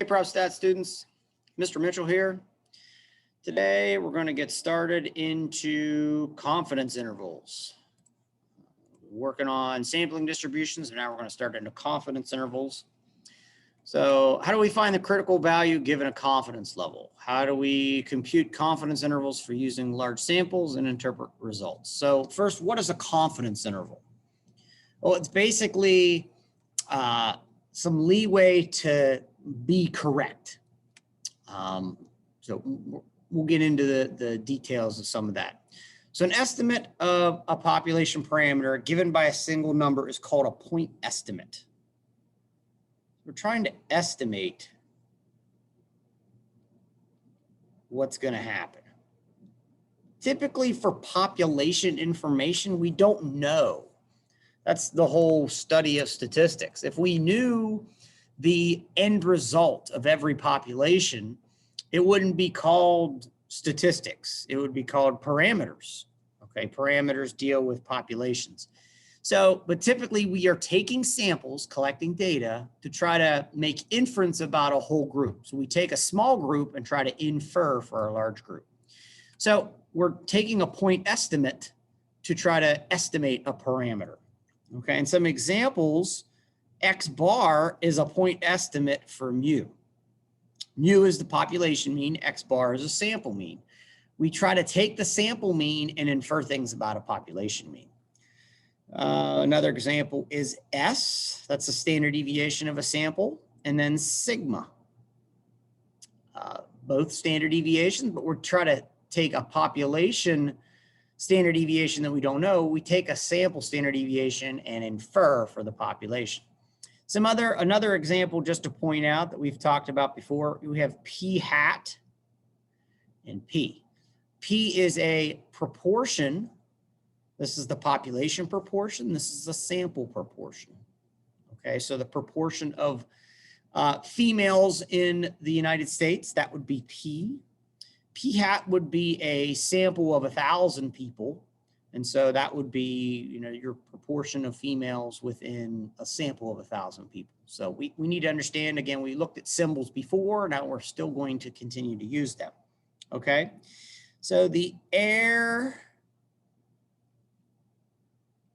Hey, PropStat students, Mr. Mitchell here. Today, we're going to get started into confidence intervals. Working on sampling distributions, and now we're going to start into confidence intervals. So how do we find the critical value given a confidence level? How do we compute confidence intervals for using large samples and interpret results? So first, what is a confidence interval? Well, it's basically some leeway to be correct. So we'll get into the details of some of that. So an estimate of a population parameter given by a single number is called a point estimate. We're trying to estimate what's going to happen. Typically for population information, we don't know. That's the whole study of statistics. If we knew the end result of every population, it wouldn't be called statistics. It would be called parameters. Okay, parameters deal with populations. So, but typically we are taking samples, collecting data to try to make inference about a whole group. So we take a small group and try to infer for a large group. So we're taking a point estimate to try to estimate a parameter. Okay, and some examples, X bar is a point estimate for mu. Mu is the population mean, X bar is a sample mean. We try to take the sample mean and infer things about a population mean. Another example is S, that's the standard deviation of a sample, and then sigma. Both standard deviations, but we're trying to take a population standard deviation that we don't know. We take a sample standard deviation and infer for the population. Another example just to point out that we've talked about before, we have P hat and P. P is a proportion. This is the population proportion. This is the sample proportion. Okay, so the proportion of females in the United States, that would be P. P hat would be a sample of 1,000 people. And so that would be, your proportion of females within a sample of 1,000 people. So we need to understand, again, we looked at symbols before, now we're still going to continue to use them. Okay, so the error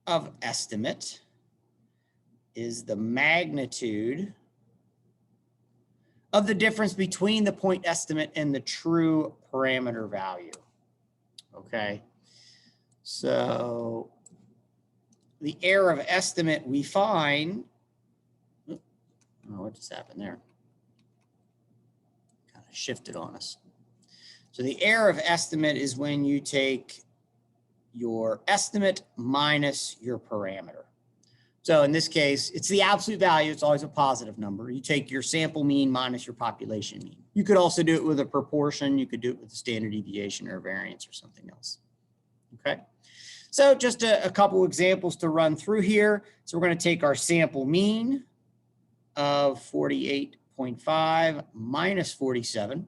of estimate is the magnitude of the difference between the point estimate and the true parameter value. Okay, so the error of estimate we find, oh, what just happened there? Kind of shifted on us. So the error of estimate is when you take your estimate minus your parameter. So in this case, it's the absolute value. It's always a positive number. You take your sample mean minus your population mean. You could also do it with a proportion. You could do it with a standard deviation or variance or something else. Okay. So just a couple examples to run through here. So we're going to take our sample mean of 48.5 minus 47.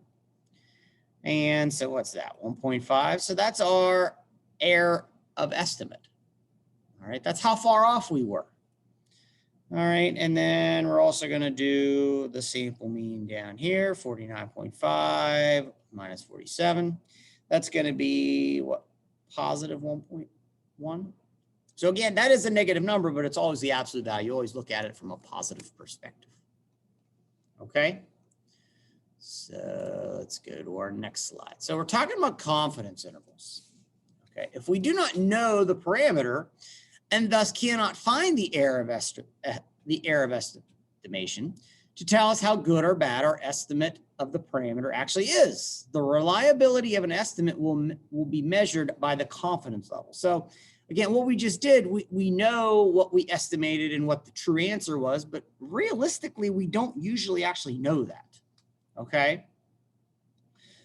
And so what's that? 1.5. So that's our error of estimate. All right. That's how far off we were. All right, and then we're also going to do the sample mean down here, 49.5 minus 47. That's going to be what, positive 1.1. So again, that is a negative number, but it's always the absolute value. You always look at it from a positive perspective. Okay, so let's go to our next slide. So we're talking about confidence intervals. Okay, if we do not know the parameter, and thus cannot find the error of estimation to tell us how good or bad our estimate of the parameter actually is. The reliability of an estimate will be measured by the confidence level. So again, what we just did, we know what we estimated and what the true answer was, but realistically, we don't usually actually know that, okay?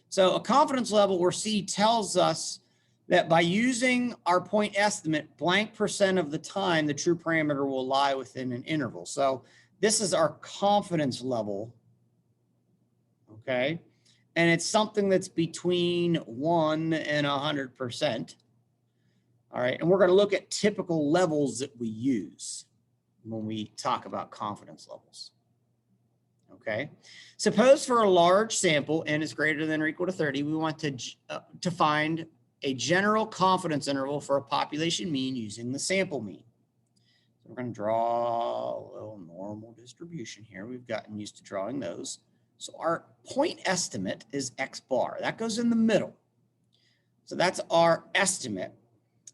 So a confidence level or C tells us that by using our point estimate, blank percent of the time, the true parameter will lie within an interval. So this is our confidence level, okay? And it's something that's between 1 and 100%. All right, and we're going to look at typical levels that we use when we talk about confidence levels. okay? Suppose for a large sample, n is greater than or equal to 30, we want to find a general confidence interval for a population mean using the sample mean. So we're going to draw a little normal distribution here. We've gotten used to drawing those. So our point estimate is x bar. That goes in the middle. So that's our estimate.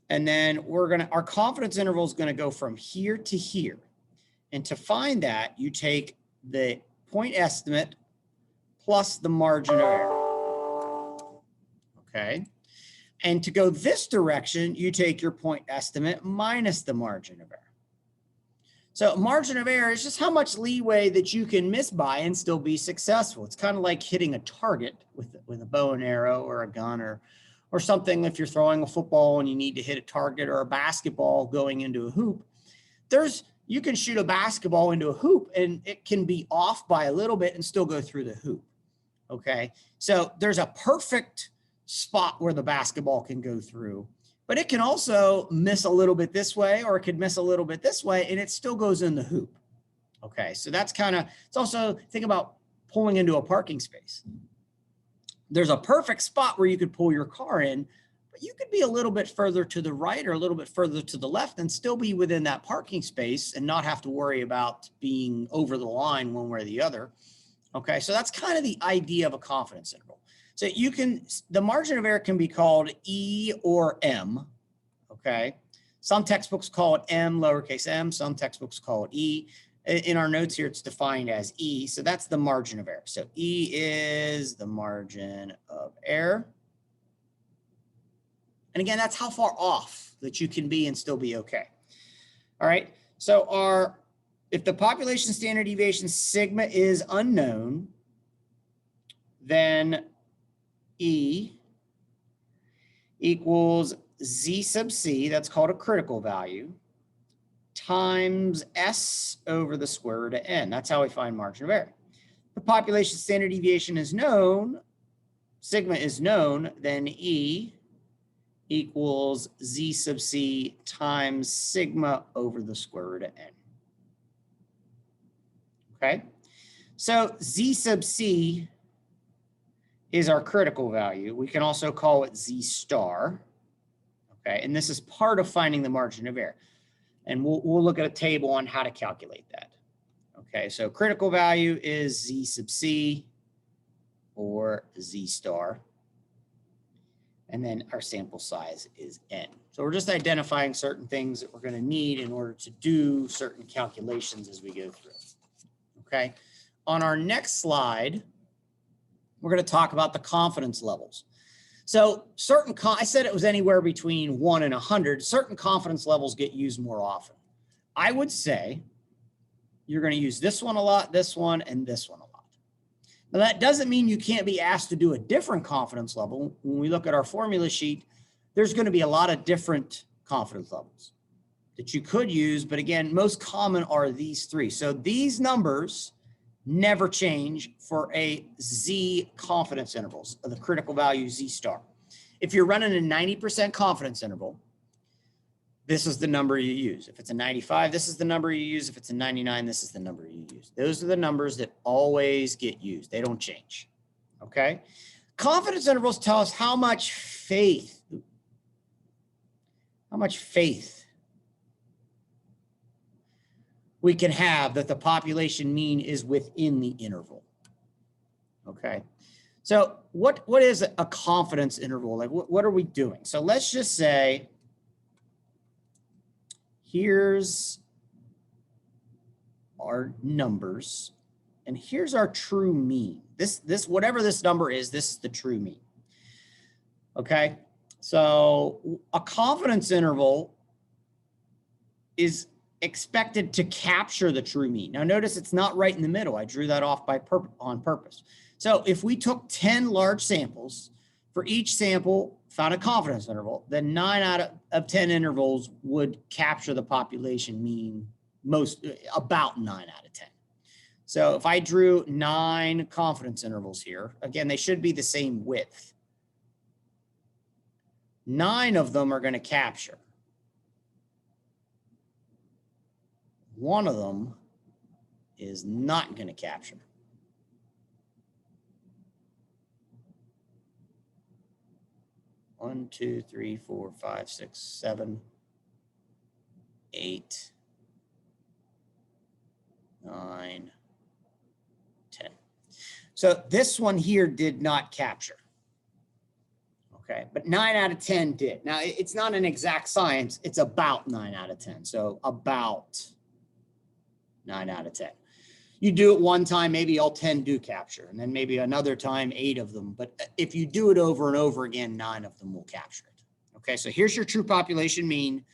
And then our confidence interval is going to go from here to here. And to find that, you take the point estimate plus the margin of error. Okay. And to go this direction, you take your point estimate minus the margin of error. So margin of error is just how much leeway that you can miss by and still be successful. It's kind of like hitting a target with a bow and arrow or a gun or something. If you're throwing a football and you need to hit a target, or a basketball going into a hoop, you can shoot a basketball into a hoop and it can be off by a little bit and still go through the hoop. Okay. So there's a perfect spot where the basketball can go through, but it can also miss a little bit this way, or it could miss a little bit this way, and it still goes in the hoop. Okay. So that's it's also, think about pulling into a parking space. There's a perfect spot where you could pull your car in, but you could be a little bit further to the right or a little bit further to the left and still be within that parking space and not have to worry about being over the line one way or the other. Okay, so that's kind of the idea of a confidence interval. So the margin of error can be called E or M. Okay, some textbooks call it M, lowercase m, some textbooks call it E. In our notes here, it's defined as E. So that's the margin of error. So E is the margin of error. And again, that's how far off that you can be and still be okay. All right. So if the population standard deviation sigma is unknown, then E equals Z sub C, that's called a critical value, times S over the square root of N. That's how we find margin of error. The population standard deviation is known, sigma is known, then E equals Z sub C times sigma over the square root of N. Okay, so Z sub C is our critical value. We can also call it Z star. Okay, and this is part of finding the margin of error. And we'll look at a table on how to calculate that. Okay, so critical value is Z sub C or Z star. And then our sample size is N. So we're just identifying certain things that we're going to need in order to do certain calculations as we go through. Okay, on our next slide, we're going to talk about the confidence levels. So I said it was anywhere between 1 and 100. Certain confidence levels get used more often. I would say you're going to use this one a lot, this one, and this one a lot. Now, that doesn't mean you can't be asked to do a different confidence level. When we look at our formula sheet, there's going to be a lot of different confidence levels that you could use. But again, most common are these three. So these numbers never change for a Z confidence intervals of the critical value Z star. If you're running a 90% confidence interval, this is the number you use. If it's a 95, this is the number you use. If it's a 99, this is the number you use. Those are the numbers that always get used. They don't change. Okay. Confidence intervals tell us how much faith we can have that the population mean is within the interval. Okay. So what is a confidence interval? Like what are we doing? So let's just say here's our numbers and here's our true mean. This whatever this number is, this is the true mean. Okay. So a confidence interval is expected to capture the true mean. Now notice it's not right in the middle. I drew that off on purpose. So if we took 10 large samples, for each sample found a confidence interval, then 9 out of 10 intervals would capture the population mean about 9 out of 10. So if I drew 9 confidence intervals here, again, they should be the same width. 9 of them are going to capture. 1 of them is not going to capture. 1, 2, 3, 4, 5, 6, 7, 8, 9, 10. So this one here did not capture. Okay, but 9 out of 10 did. Now, it's not an exact science. It's about 9 out of 10. So about 9 out of 10. You do it one time, maybe all 10 do capture, and then maybe another time, 8 of them. But if you do it over and over again, 9 of them will capture it. Okay, so here's your true population mean.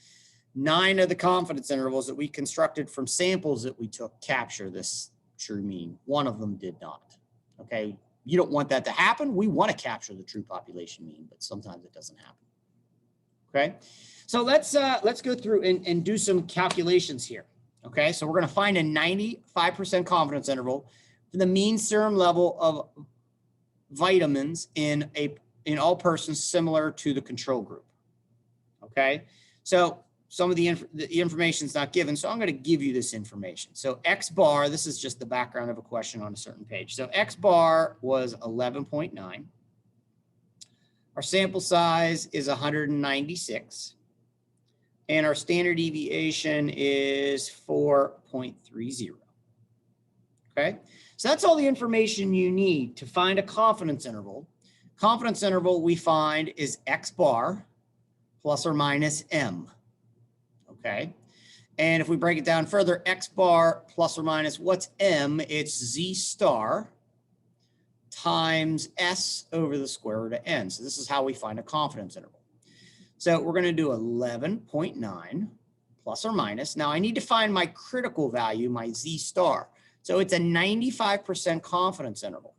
9 of the confidence intervals that we constructed from samples that we took capture this true mean. 1 of them did not. Okay, you don't want that to happen. We want to capture the true population mean, but sometimes it doesn't happen. Okay, so let's go through and do some calculations here. Okay, so we're going to find a 95% confidence interval for the mean serum level of vitamins in all persons similar to the control group. Okay, so some of the information is not given, so I'm going to give you this information. So X bar, this is just the background of a question on a certain page. So X bar was 11.9. Our sample size is 196. And our standard deviation is 4.30. Okay, so that's all the information you need to find a confidence interval. Confidence interval we find is X bar plus or minus M. Okay, and if we break it down further, X bar plus or minus what's M? It's Z star times S over the square root of N. So this is how we find a confidence interval. So we're going to do 11.9 plus or minus. Now I need to find my critical value, my Z star. So it's a 95% confidence interval.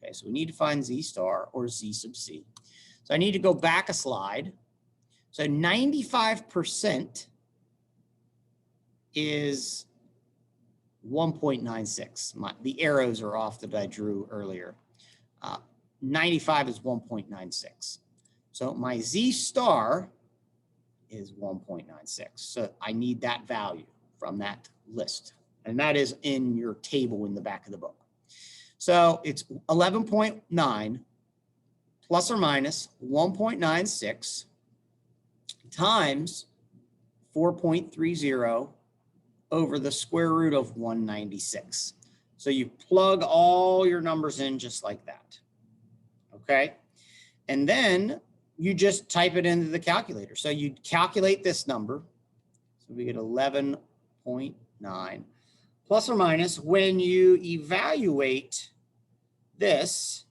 Okay, so we need to find Z star or Z sub C. So I need to go back a slide. So 95% is 1.96. The arrows are off that I drew earlier. 95 is 1.96. So my Z star is 1.96. So I need that value from that list. And that is in your table in the back of the book. So it's 11.9 plus or minus 1.96 times 4.30 over the square root of 196. So you plug all your numbers in just like that. Okay. And then you just type it into the calculator. So you calculate this number. So we get 11.9 plus or minus. When you evaluate this,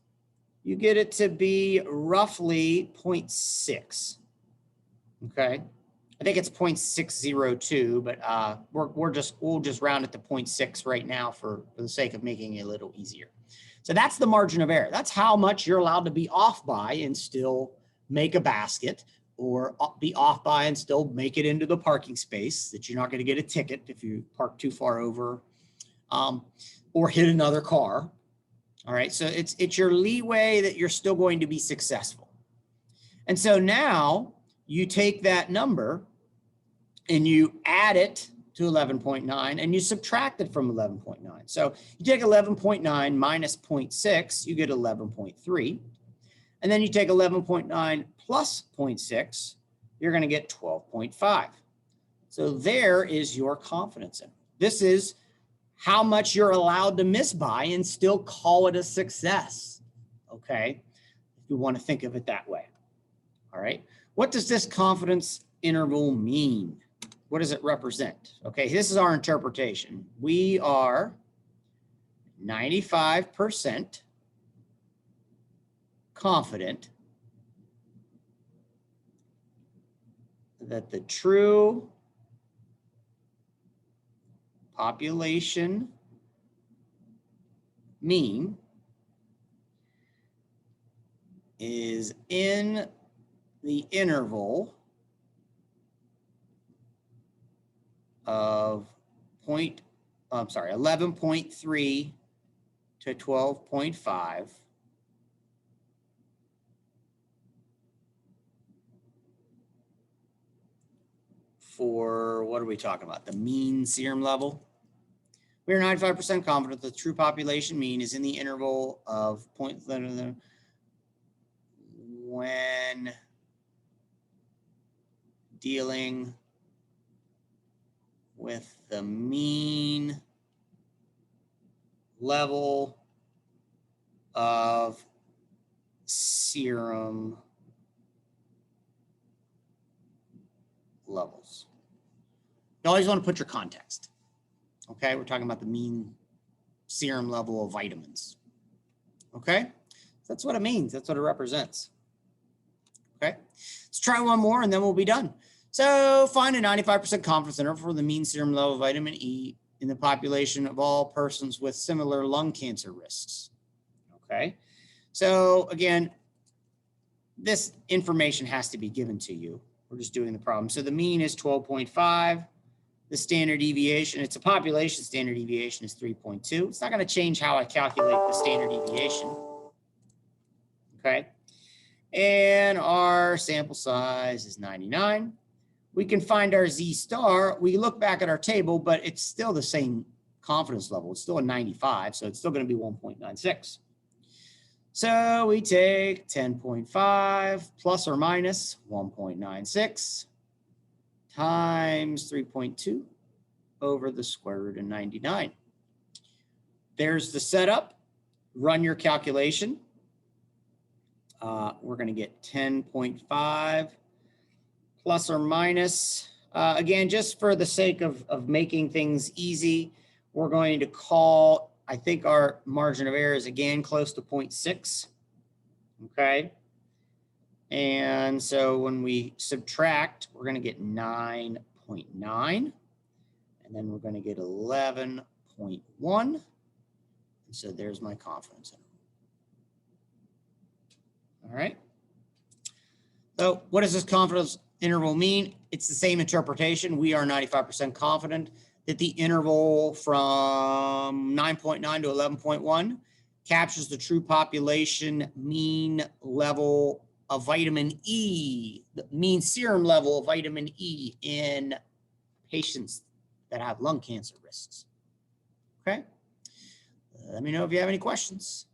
you get it to be roughly 0.6. Okay. I think it's 0.602, but we'll just round it to 0.6 right now for the sake of making it a little easier. So that's the margin of error. That's how much you're allowed to be off by and still make a basket, or be off by and still make it into the parking space that you're not going to get a ticket if you park too far over, or hit another car. All right, so it's your leeway that you're still going to be successful. And so now you take that number and you add it to 11.9 and you subtract it from 11.9. So you take 11.9 minus 0.6, you get 11.3. And then you take 11.9 plus 0.6, you're going to get 12.5. So there is your confidence interval. This is how much you're allowed to miss by and still call it a success. Okay, if you want to think of it that way. All right, what does this confidence interval mean? What does it represent? Okay, this is our interpretation. We are 95% confident that the true population mean is in the interval of 11.3 to 12.5 for, what are we talking about? The mean serum level. We are 95% confident the true population mean is in the interval of when dealing with the mean level of serum levels. You always want to put your context. Okay, we're talking about the mean serum level of vitamins. Okay, that's what it means. That's what it represents. Okay, let's try one more and then we'll be done. So find a 95% confidence interval for the mean serum level of vitamin E in the population of all persons with similar lung cancer risks. Okay, so again, this information has to be given to you. We're just doing the problem. So the mean is 12.5. The standard deviation, it's a population standard deviation is 3.2. It's not going to change how I calculate the standard deviation. Okay. And our sample size is 99. We can find our Z star. We look back at our table, but it's still the same confidence level. It's still a 95, so it's still going to be 1.96. So we take 10.5 plus or minus 1.96 times 3.2 over the square root of 99. There's the setup. Run your calculation. We're going to get 10.5 plus or minus. Again, just for the sake of making things easy, we're going to call, I think our margin of error is again close to 0.6. Okay. And so when we subtract, we're going to get 9.9. And then we're going to get 11.1. And so there's my confidence interval. All right. So what does this confidence interval mean? It's the same interpretation. We are 95% confident that the interval from 9.9 to 11.1 captures the true population mean level of vitamin E, the mean serum level of vitamin E in patients that have lung cancer risks. Okay. Let me know if you have any questions.